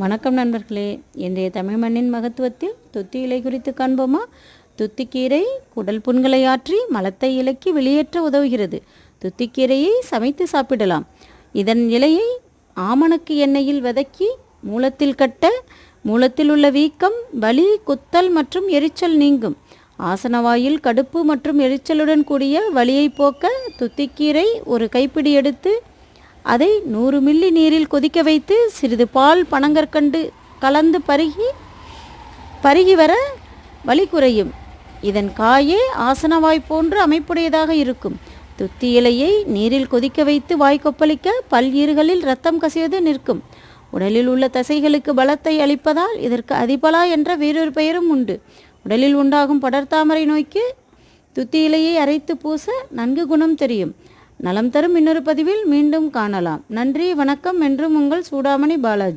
வணக்கம் நண்பர்களே. இன்றைய தமிழ் மண்ணின் மகத்துவத்தில் துத்தி இலை குறித்து காண்போமா? துத்திக்கீரை குடல் புண்களை ஆற்றி மலத்தை இலக்கி வெளியேற்ற உதவுகிறது. துத்திக்கீரையை சமைத்து சாப்பிடலாம். இதன் இலையை ஆமணக்கு எண்ணெயில் வதக்கி மூலத்தில் கட்ட மூலத்தில் உள்ள வீக்கம், வலி, குத்தல் மற்றும் எரிச்சல் நீங்கும். ஆசனவாயில் கடுப்பு மற்றும் எரிச்சலுடன் கூடிய வலியை போக்க துத்திக்கீரை ஒரு கைப்பிடி எடுத்து அதை 100 மில்லி நீரில் கொதிக்க வைத்து சிறிது பால் பனங்கற்கண்டு கலந்து பருகி வர வலி குறையும். இதன் காயே ஆசனவாய் போன்று அமைப்புடையதாக இருக்கும். துத்தி இலையை நீரில் கொதிக்க வைத்து வாய் கொப்பளிக்க பல் ஈறுகளில் இரத்தம் கசிவது நிற்கும். உடலில் உள்ள தசைகளுக்கு பலத்தை அளிப்பதால் இதற்கு அதிபலா என்ற வேறொரு பெயரும் உண்டு. உடலில் உண்டாகும் படர்தாமரை நோய்க்கு துத்தி இலையை அரைத்து பூச நன்கு குணம் தெரியும். நலம் தரும் இன்னொரு பதிவில் மீண்டும் காணலாம். நன்றி, வணக்கம். என்றும் உங்கள் சூடாமணி பாலாஜி.